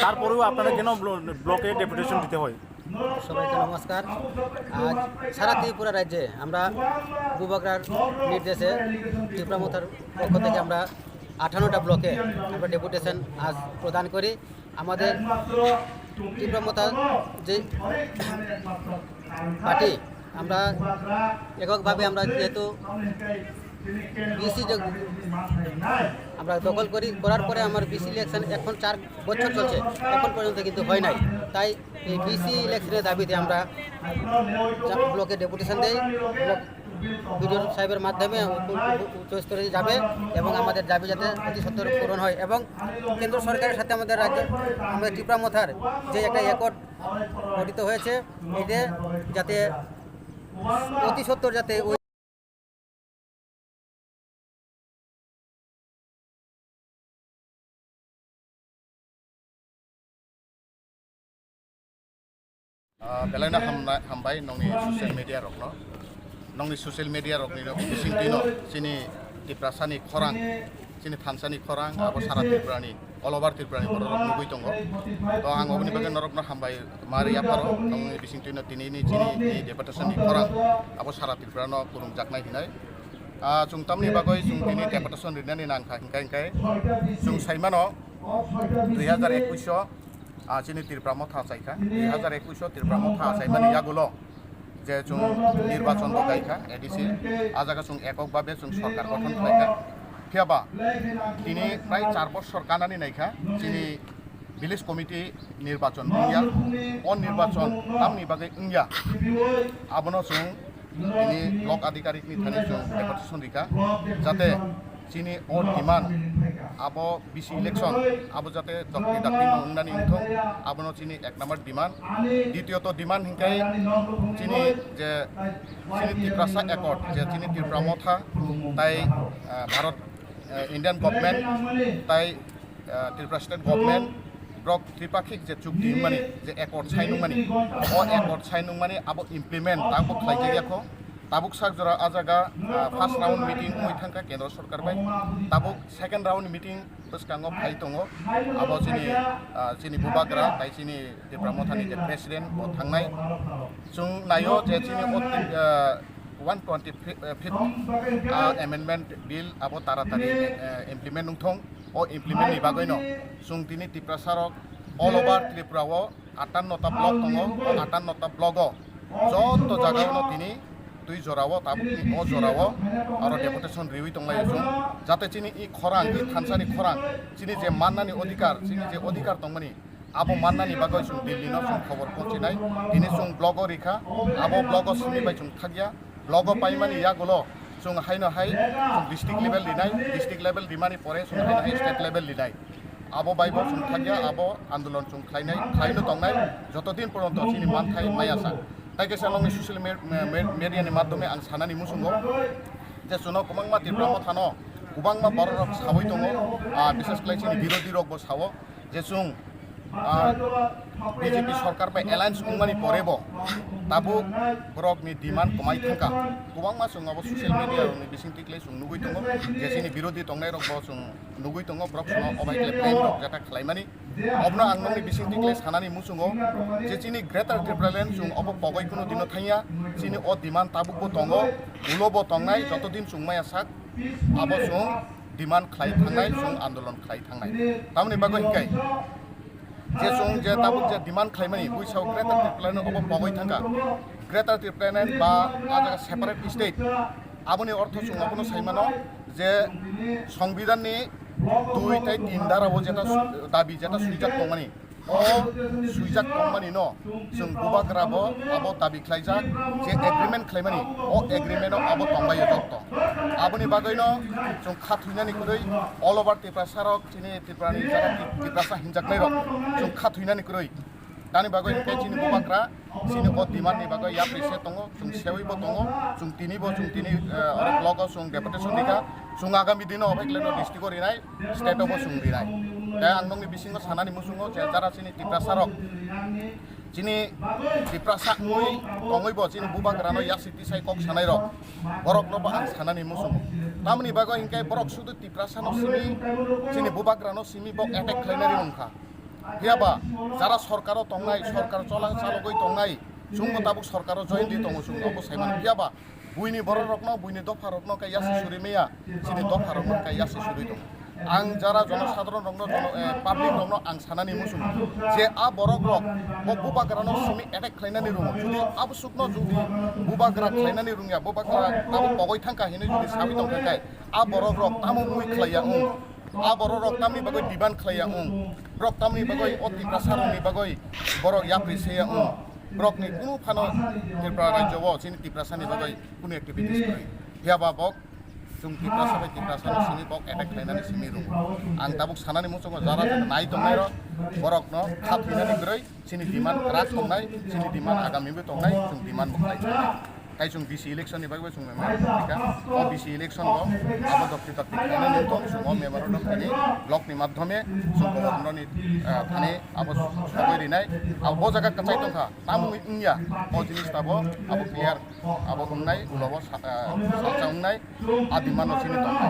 তারপরেও আপনারা কেন ব্লকে ডেপুটেশন দিতে হয়? সবাইকে নমস্কার। আজ সারা ত্রিপুরা রাজ্যে আমরা বুবাগরার নির্দেশে ত্রিপুরা মোথার পক্ষ থেকে আমরা 58টা ব্লকে আমরা ডেপুটেশন আজ প্রদান করি। আমাদের ত্রিপুরা মোথার যে পার্টি আমরা এককভাবে আমরা যেহেতু বিসি আমরা দখল করার পরে আমার বিসি ইলেকশন এখন 4 বছর চলছে, এখন পর্যন্ত কিন্তু হয় নাই। তাই এই বিসি ইলেকশনের দাবিতে আমরা ব্লকে ডেপুটেশন দেই। বিডিও সাহেবের মাধ্যমে উচ্চ স্তরে যাবে এবং আমাদের দাবি যাতে অতি সত্বর পূরণ হয় এবং কেন্দ্র সরকারের সাথে আমাদের আমাদের ত্রিপুরা মোথার যে একটা একট গঠিত হয়েছে, এতে যাতে অতি সত্বর যাতে बेलायना हामबाय नंनि ससियेल मिडिया रकनो नंनि ससियेल मिडिया रकनि बिसिंतिनो सिनि टिप्रासानि खरां सिनि थानसानि खरां आबो सारा त्रिपुरानि अल ओभार त्रिपुरानि बर' रक नुगै दङ तो आं अबनि बागै नरकनो हामबाय मारि आफारो नंनि बिसिंतिनो दिनैनि जिनि डेपुटेशननि खरां आबो सारा त्रिपुरानो खुरुं जाकनाय हिनाय जों तामनि बागै जों दिनै डेपुटेशन लिरनानै नांखा हिंखाय जों साइमानो 2021 चिनी त्रिपुरा मोथा चाइखा 2021 त्रिपुरा मोथा चाइमानि यागुलो जे जों निर्वाचन गायखा एडिसि आजागा जों एकक भाबे जों सरकार गठन खालायखा फियाबा दिनै प्राय 4 बছর कानानि नायखा चिनी विलेज कमिटी निर्वाचन उंया अन निर्वाचन तामनि बागै उंया आबनो जों दिनै ब्लक अधिकारिकनि थानि जों डेपुटेशन दिखा जाते चिनी अन डिमान्ड आबो बिसि इलेक्शन आबो जाते दक्ति दाक्ति नंनानि इंथं आबनो चिनी 1 नम्बर डिमान्ड द्वितीयत डिमान्ड हिंखाय चिनी जे चिनी त्रिपुरा एकट जे चिनी त्रिपुरा मोथा ताई भारत इंडियन गवर्नमेंट ताई त्रिपुरा स्टेट गवर्नमेंट ब्लक त्रिपाक्षिक जे चुक्ति माने जे एकट साइनुं माने अ एकट साइनुं माने आबो इमप्लिमेंट ताबो खालायजायाखो ताबुक सागजरा आजागा फार्स्ट राउंड मीटिंग थांखा केंद्र सरकार बाय ताबुक सेकेंड राउंड मीटिंग बसकांगो फाइ दङो आबो चिनी बुबाग्रा ताइ चिनी त्रिपुरा मोथानि जे प्रेसिडेंट ओ थांनाय जों नायो जे चिनी 125th एमेंडमेंट बिल आबो तारातारि इमप्लिमेंट नंथं ओ इमप्लिमेंट नि बागैनो जों दिनै त्रिपुरा सारक अल ओभार त्रिपुराओ 58टा ब्लक दङ 58टा ब्लकओ जत जागायावनो दिनै 2 जराओ ताबुकनि अ जराओ आरो डेपुटेशन रिउइ दंलाय जों जाते चिनी इ खरां इ थानसानि खरां चिनी जे माननानि अधिकार चिनी जे अधिकार दंमोनि आबो माननानि बागै जों दिल्लीनो जों खबर पहुंचिनाय दिनै जों ब्लगो रिखा आबो ब्लगो सिनिबाय जों थागिया ब्लगो पाइमानि यागुलो जों हायनो हाय जों डिस्ट्रिक्ट लेवल लिनाय डिस्ट्रिक्ट लेवल दिमानि परे जों हायनो हाय स्टेट लेवल लिनाय आबो बाइबो जों थागिया आबो आंदोलन जों खायनो दंनाय जतदिन पर्यन्त चिनी मानथाय मायासा ताइकेसा नंनि ससियेल मिडियानि माध्यमे आं सानानि मुसुंगो जे सुनो गोबांमा त्रिपुरा मोथानो गोबांमा बर' रक सावै दङ बिसेस खालाय चिनी बिरोधी रकबो सावो जे जों BJP सरकार by alliance ungmani porebo tabuk borok ni demand komai thangka kubangma sung abo social media ni bising tiklei sung nugui tongo je sini birodi tongnai rok bo sung nugui tongo borok sung obaikle plan rok jata khlaimani obno angmani bising tiklei sanani musungo je sini greater Tripura land sung obo pogoi kuno dino thaiya sini o demand tabuk bo tongo ulobo tongnai joto din sung maya sak abo sung demand khlai thangnai sung andolon khlai thangnai tamni bago hikai je sung je tabuk je demand khlaimani buisau greater Tripura land obo pogoi thangka greater Tripura land ba ajaga separate state aboni ortho sung abono saimano je সংবিধান ni 2 tai 3 dara bo jeta dabi jeta suijak tongmani o suijak tongmani no sung bubagra bo abo dabi khlaijak je agreement khlaimani o agreement o abo tongbai jokto aboni bagoi no sung khathuinani kuroi all over Tripura sarok chini Tripura ni jara Tripura sa hinjaknai rok sung khathuinani kuroi tani bagoi ke chini bubagra sini o demand ni bagoi ya prese tongo sung sewi bo tongo sung tini ore blog sung deputation dika sung agami dino obekleno district ko rinai state of sung rinai ta angdong ni bisingo sanani musungo jara sini Tripura sarok chini Tripura sa ngoi tongoi bo chini bubagra no ya city sai kok sanai rok borok no ba ang sanani musungo tamni bagoi ingkai borok sudu Tripura sa no simi chini bubagra no simi bok attack khlainari mongkha hiaba jara সরকারও তংনাই সরকার চলা চালগই তংনাই সুঙ্গ তাবুক সরকারও join দি তংও সুঙ্গ অবো সাইমান হিয়াবা বুইনি বড় রকনো বুইনি দফা রকনো কাই ইয়াসি সুরি মেয়া সিনি দফা রকনো কাই ইয়াসি সুরি দং आं जरा जनसाधारण रंगनो public रंगनो आं सानानि मुसुं जे आ बरक रक बो बुबाग्रानो सिमी एटेक खालायनानै रुङो जुदि आब सुकनो जुदि बुबाग्रा खालायनानै रुङिया बुबाग्रा ताबो पगय थांका हिनो जुदि साबि दंखाय आ बरक रक तामो मुइ खालाया आ बरक रक तामनि बागै डिमान्ड खालाया ब्रक तामनि बागै अति प्रसारनि बागै बरक याप्रिसेया ब्रक नि कुनु फानो Tripura राज्यव सिनि Tripura सानि बागै कुनु एक्टिभिटिस करै हियाबा बक जों Tripura साबाय Tripura सानो सिनि बक एटेक खालायनानै सिनि रुङो आं ताबुक सानानि मुसुङो जारा नाय दंनाय र बरक न खाफिनानै ग्रै सिनि डिमान्ड राख दंनाय सिनि डिमान्ड आगामिबो दंनाय जों demand बखाय kai chung BC election ni bagwe chung member tika o BC election go abo dokti takti khane ni to chung member dok khane block ni madhyome chung governor ni thane abo sogoi rinai abo jaga kachai tongkha tamu ingya o jinis tabo abo clear abo hungnai ulobo salchaungnai adi mano sini tongkha